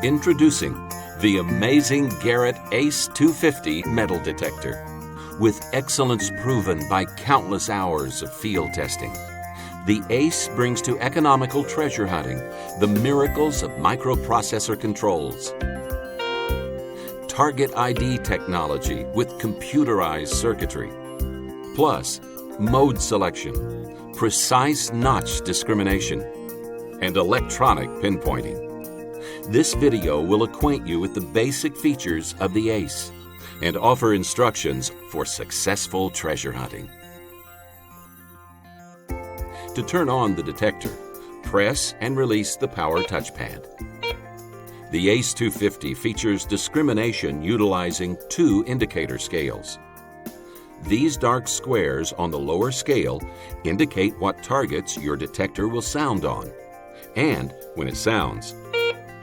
Introducing the amazing Garrett ACE 250 metal detector. With excellence proven by countless hours of field testing, the ACE brings to economical treasure hunting the miracles of microprocessor controls, target ID technology with computerized circuitry, plus mode selection, precise notch discrimination, and electronic pinpointing. This video will acquaint you with the basic features of the ACE and offer instructions for successful treasure hunting. To turn on the detector, press and release the power touchpad. The ACE 250 features discrimination utilizing two indicator scales. These dark squares on the lower scale indicate what targets your detector will sound on. And when it sounds,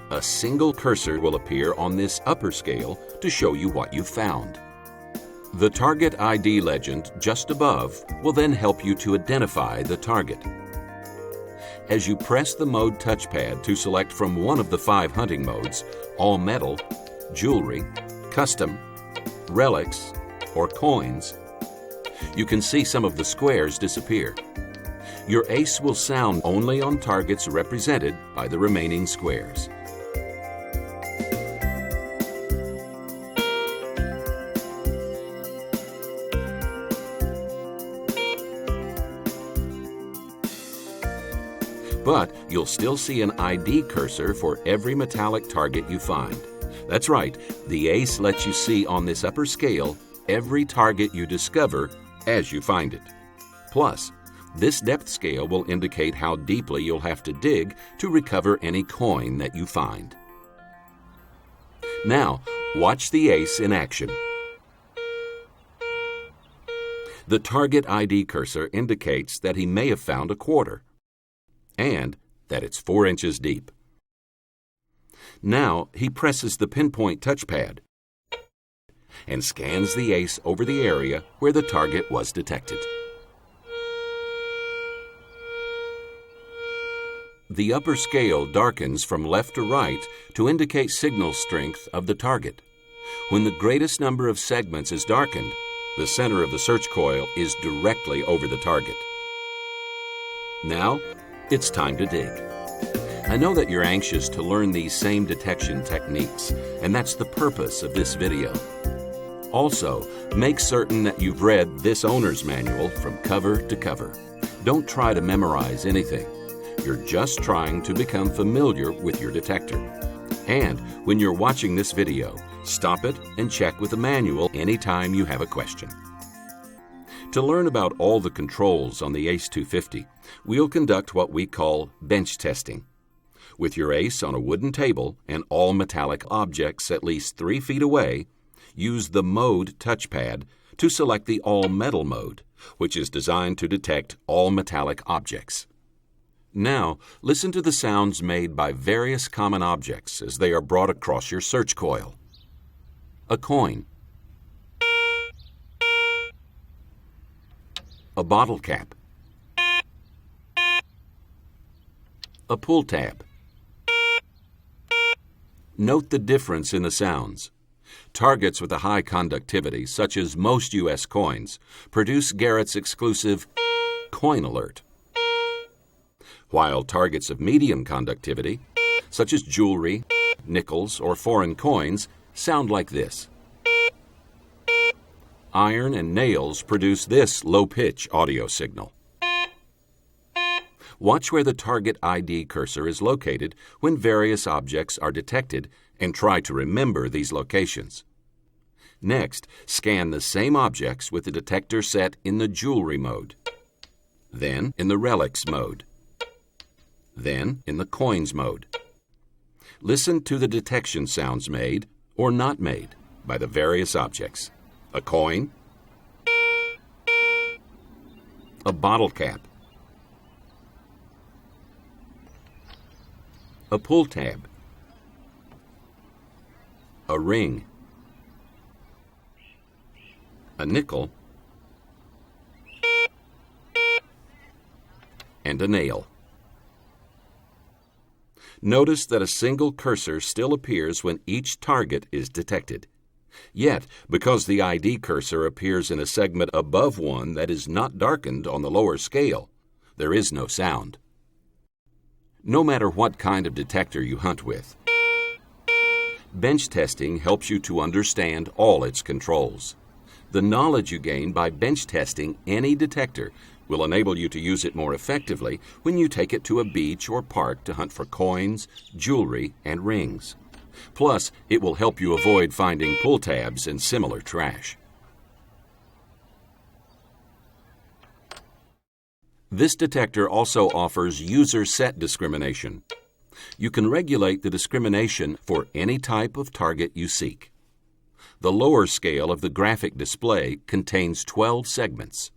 a single cursor will appear on this upper scale to show you what you found. The target ID legend just above will then help you to identify the target. As you press the mode touchpad to select from one of the 5 hunting modes, all metal, jewelry, custom, relics, or coins, you can see some of the squares disappear. Your ACE will sound only on targets represented by the remaining squares. But you'll still see an ID cursor for every metallic target you find. That's right, the ACE lets you see on this upper scale every target you discover as you find it. Plus, this depth scale will indicate how deeply you'll have to dig to recover any coin that you find. Now, watch the ACE in action. The target ID cursor indicates that he may have found a quarter, and that it's 4 inches deep. Now he presses the pinpoint touchpad and scans the ACE over the area where the target was detected. The upper scale darkens from left to right to indicate signal strength of the target. When the greatest number of segments is darkened, the center of the search coil is directly over the target. Now, it's time to dig. I know that you're anxious to learn these same detection techniques, and that's the purpose of this video. Also, make certain that you've read this owner's manual from cover to cover. Don't try to memorize anything. You're just trying to become familiar with your detector. And when you're watching this video, stop it and check with the manual anytime you have a question. To learn about all the controls on the ACE 250, we'll conduct what we call bench testing. With your ACE on a wooden table and all metallic objects at least 3 feet away, use the mode touchpad to select the all metal mode, which is designed to detect all metallic objects. Now, listen to the sounds made by various common objects as they are brought across your search coil. A coin. A bottle cap. A pull tab. Note the difference in the sounds. Targets with a high conductivity, such as most U.S. coins, produce Garrett's exclusive coin alert, while targets of medium conductivity, such as jewelry, nickels, or foreign coins, sound like this. Iron and nails produce this low-pitch audio signal. Watch where the target ID cursor is located when various objects are detected and try to remember these locations. Next, scan the same objects with the detector set in the jewelry mode, then in the relics mode, then in the coins mode. Listen to the detection sounds made or not made by the various objects. A coin, a bottle cap, a pull tab, a ring, a nickel, and a nail. Notice that a single cursor still appears when each target is detected. Yet, because the ID cursor appears in a segment above one that is not darkened on the lower scale, there is no sound. No matter what kind of detector you hunt with, bench testing helps you to understand all its controls. The knowledge you gain by bench testing any detector will enable you to use it more effectively when you take it to a beach or park to hunt for coins, jewelry, and rings. Plus, it will help you avoid finding pull tabs and similar trash. This detector also offers user set discrimination. You can regulate the discrimination for any type of target you seek. The lower scale of the graphic display contains 12 segments.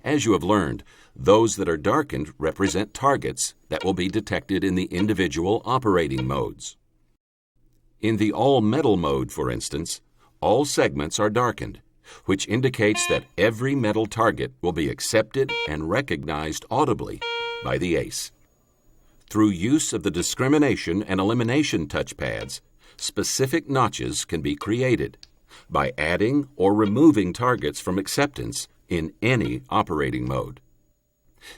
As you have learned, those that are darkened represent targets that will be detected in the individual operating modes. In the all-metal mode, for instance, all segments are darkened, which indicates that every metal target will be accepted and recognized audibly by the ace. Through use of the discrimination and elimination touchpads, specific notches can be created by adding or removing targets from acceptance in any operating mode.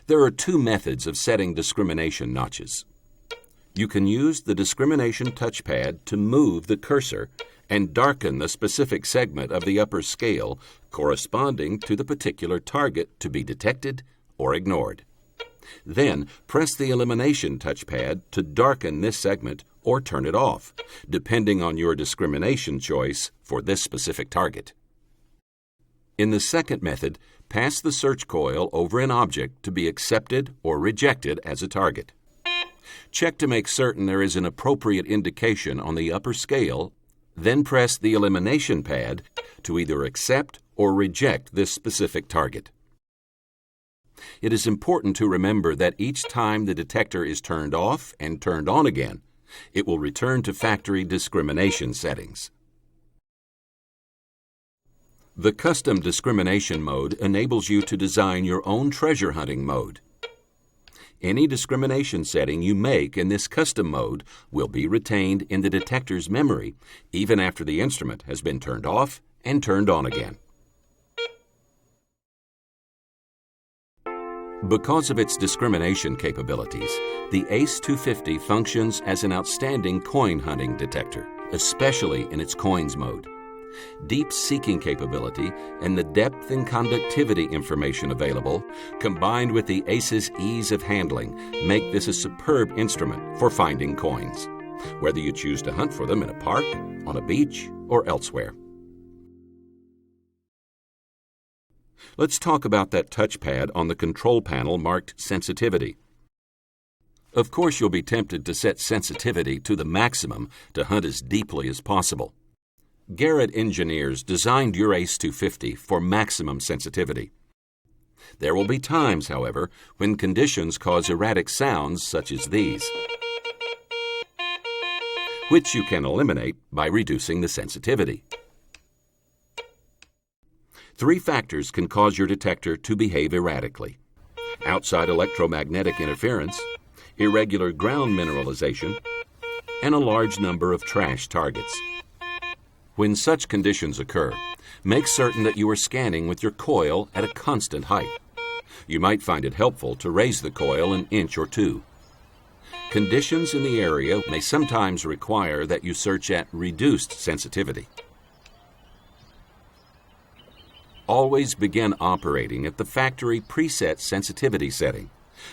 There are two methods of setting discrimination notches. You can use the discrimination touchpad to move the cursor and darken the specific segment of the upper scale corresponding to the particular target to be detected or ignored. Then press the elimination touchpad to darken this segment or turn it off, depending on your discrimination choice for this specific target. In the second method, pass the search coil over an object to be accepted or rejected as a target. Check to make certain there is an appropriate indication on the upper scale, then press the elimination pad to either accept or reject this specific target. It is important to remember that each time the detector is turned off and turned on again, it will return to factory discrimination settings. The custom discrimination mode enables you to design your own treasure hunting mode. Any discrimination setting you make in this custom mode will be retained in the detector's memory even after the instrument has been turned off and turned on again. Because of its discrimination capabilities, the ACE 250 functions as an outstanding coin hunting detector, especially in its coins mode. Deep seeking capability and the depth and conductivity information available, combined with the ACE's ease of handling, make this a superb instrument for finding coins, whether you choose to hunt for them in a park, on a beach, or elsewhere. Let's talk about that touchpad on the control panel marked Sensitivity. Of course, you'll be tempted to set sensitivity to the maximum to hunt as deeply as possible. Garrett engineers designed your ACE 250 for maximum sensitivity. There will be times, however, when conditions cause erratic sounds such as these, which you can eliminate by reducing the sensitivity. Three factors can cause your detector to behave erratically: outside electromagnetic interference, irregular ground mineralization, and a large number of trash targets. When such conditions occur, make certain that you are scanning with your coil at a constant height. You might find it helpful to raise the coil an inch or two. Conditions in the area may sometimes require that you search at reduced sensitivity. Always begin operating at the factory preset sensitivity setting,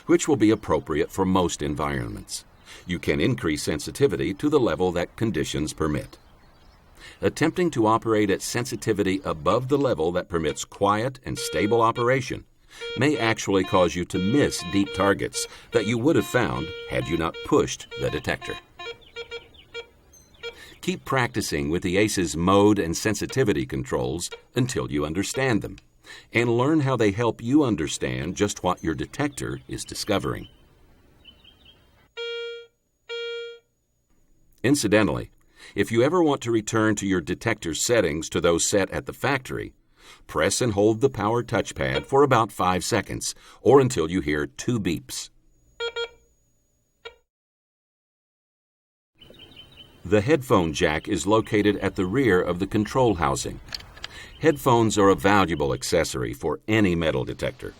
which will be appropriate for most environments. You can increase sensitivity to the level that conditions permit. Attempting to operate at sensitivity above the level that permits quiet and stable operation may actually cause you to miss deep targets that you would have found had you not pushed the detector. Keep practicing with the ACE's mode and sensitivity controls until you understand them, and learn how they help you understand just what your detector is discovering. Incidentally, if you ever want to return to your detector settings to those set at the factory, press and hold the power touchpad for about 5 seconds or until you hear 2 beeps. The headphone jack is located at the rear of the control housing. Headphones are a valuable accessory for any metal detector.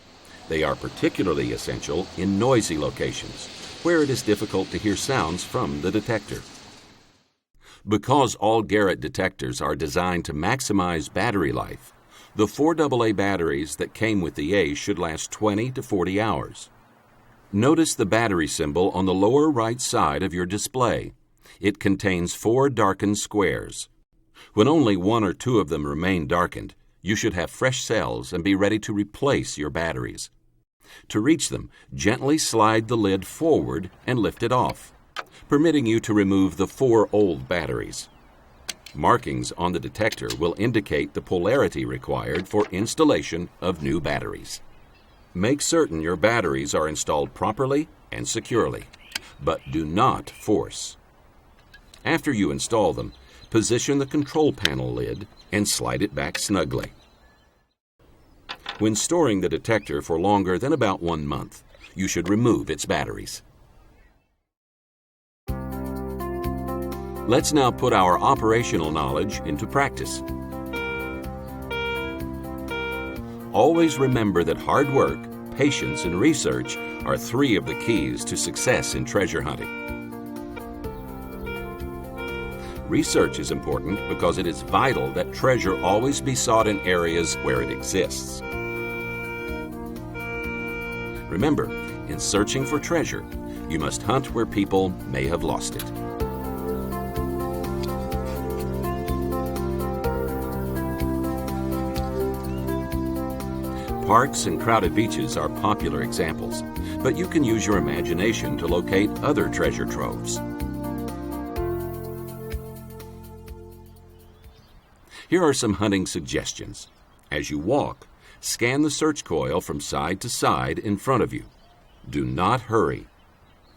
They are particularly essential in noisy locations, where it is difficult to hear sounds from the detector. Because all Garrett detectors are designed to maximize battery life, the 4AA batteries that came with the A should last 20 to 40 hours. Notice the battery symbol on the lower right side of your display. It contains 4 darkened squares. When only 1 or 2 of them remain darkened, you should have fresh cells and be ready to replace your batteries. To reach them, gently slide the lid forward and lift it off, permitting you to remove the 4 old batteries. Markings on the detector will indicate the polarity required for installation of new batteries. Make certain your batteries are installed properly and securely, but do not force. After you install them, position the control panel lid and slide it back snugly. When storing the detector for longer than about 1 month, you should remove its batteries. Let's now put our operational knowledge into practice. Always remember that hard work, patience, and research are 3 of the keys to success in treasure hunting. Research is important because it is vital that treasure always be sought in areas where it exists. Remember, in searching for treasure, you must hunt where people may have lost it. Parks and crowded beaches are popular examples, but you can use your imagination to locate other treasure troves. Here are some hunting suggestions. As you walk, scan the search coil from side to side in front of you. Do not hurry.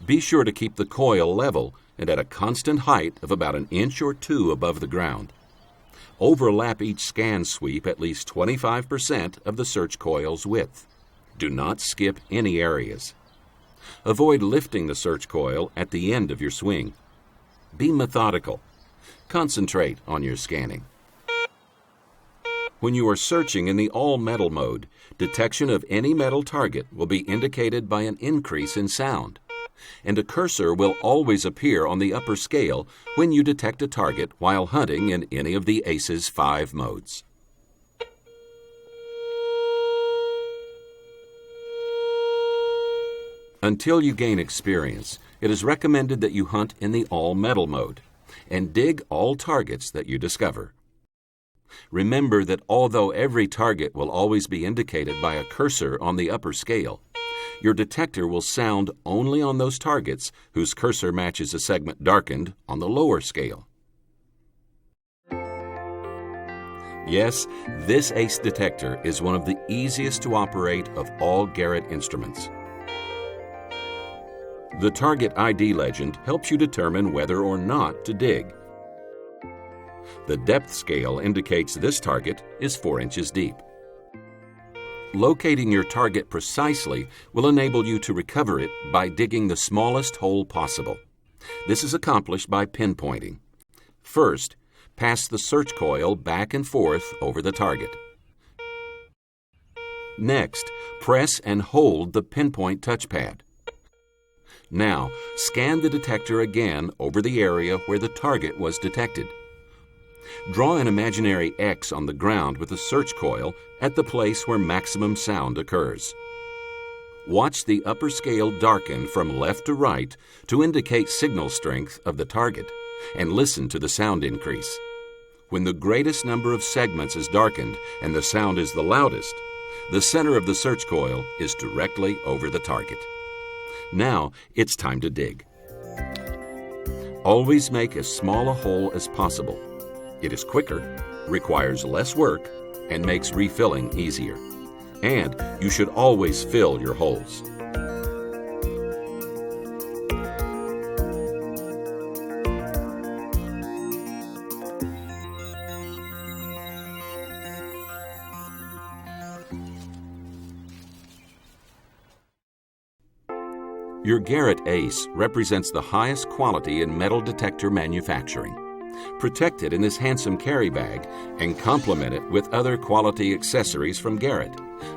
Be sure to keep the coil level and at a constant height of about 1 inch or 2 above the ground. Overlap each scan sweep at least 25% of the search coil's width. Do not skip any areas. Avoid lifting the search coil at the end of your swing. Be methodical. Concentrate on your scanning. When you are searching in the all-metal mode, detection of any metal target will be indicated by an increase in sound, and a cursor will always appear on the upper scale when you detect a target while hunting in any of the ACE's 5 modes. Until you gain experience, it is recommended that you hunt in the all-metal mode and dig all targets that you discover. Remember that although every target will always be indicated by a cursor on the upper scale, your detector will sound only on those targets whose cursor matches a segment darkened on the lower scale. Yes, this ACE detector is one of the easiest to operate of all Garrett instruments. The target ID legend helps you determine whether or not to dig. The depth scale indicates this target is 4 inches deep. Locating your target precisely will enable you to recover it by digging the smallest hole possible. This is accomplished by pinpointing. First, pass the search coil back and forth over the target. Next, press and hold the pinpoint touchpad. Now, scan the detector again over the area where the target was detected. Draw an imaginary X on the ground with the search coil at the place where maximum sound occurs. Watch the upper scale darken from left to right to indicate signal strength of the target, and listen to the sound increase. When the greatest number of segments is darkened and the sound is the loudest, the center of the search coil is directly over the target. Now it's time to dig. Always make as small a hole as possible. It is quicker, requires less work, and makes refilling easier. And you should always fill your holes. Your Garrett Ace represents the highest quality in metal detector manufacturing. Protect it in this handsome carry bag and complement it with other quality accessories from Garrett,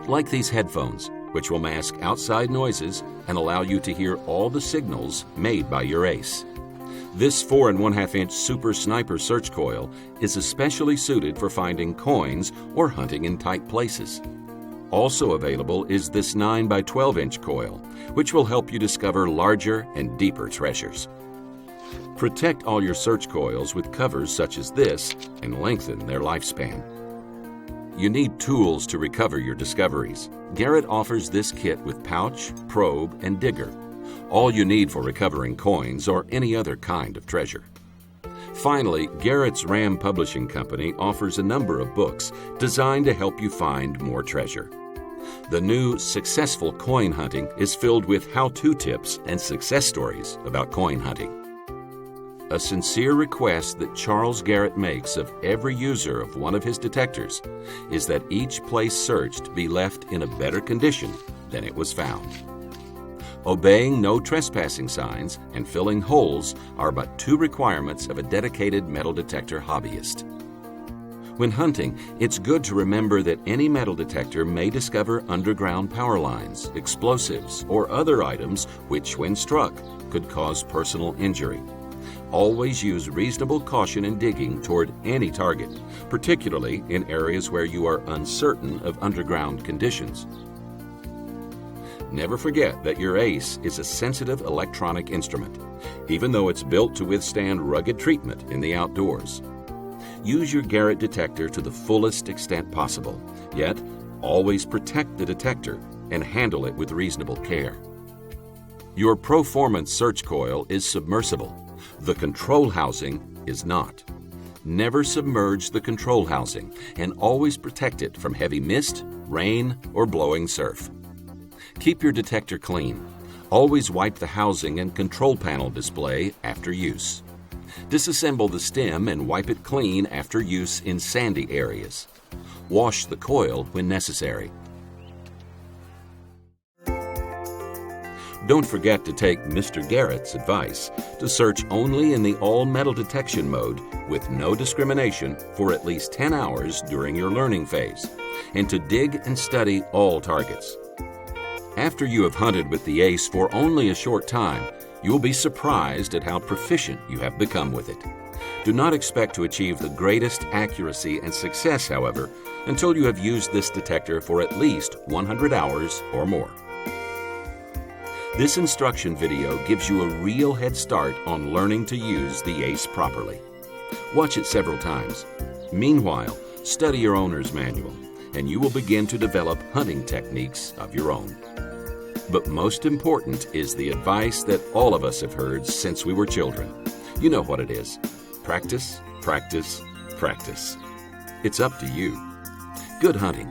like these headphones, which will mask outside noises and allow you to hear all the signals made by your Ace. This 4 1/2-inch Super Sniper search coil is especially suited for finding coins or hunting in tight places. Also available is this 9 by 12-inch coil, which will help you discover larger and deeper treasures. Protect all your search coils with covers such as this and lengthen their lifespan. You need tools to recover your discoveries. Garrett offers this kit with pouch, probe, and digger, all you need for recovering coins or any other kind of treasure. Finally, Garrett's Ram Publishing Company offers a number of books designed to help you find more treasure. The new Successful Coin Hunting is filled with how-to tips and success stories about coin hunting. A sincere request that Charles Garrett makes of every user of one of his detectors is that each place searched be left in a better condition than it was found. Obeying no trespassing signs and filling holes are but 2 requirements of a dedicated metal detector hobbyist. When hunting, it's good to remember that any metal detector may discover underground power lines, explosives, or other items which, when struck, could cause personal injury. Always use reasonable caution in digging toward any target, particularly in areas where you are uncertain of underground conditions. Never forget that your Ace is a sensitive electronic instrument, even though it's built to withstand rugged treatment in the outdoors. Use your Garrett detector to the fullest extent possible, yet always protect the detector and handle it with reasonable care. Your Proformance search coil is submersible. The control housing is not. Never submerge the control housing and always protect it from heavy mist, rain, or blowing surf. Keep your detector clean. Always wipe the housing and control panel display after use. Disassemble the stem and wipe it clean after use in sandy areas. Wash the coil when necessary. Don't forget to take Mr. Garrett's advice to search only in the all-metal detection mode with no discrimination for at least 10 hours during your learning phase, and to dig and study all targets. After you have hunted with the Ace for only a short time, you will be surprised at how proficient you have become with it. Do not expect to achieve the greatest accuracy and success, however, until you have used this detector for at least 100 hours or more. This instruction video gives you a real head start on learning to use the Ace properly. Watch it several times. Meanwhile, study your owner's manual, and you will begin to develop hunting techniques of your own. But most important is the advice that all of us have heard since we were children. You know what it is. Practice, practice, practice. It's up to you. Good hunting.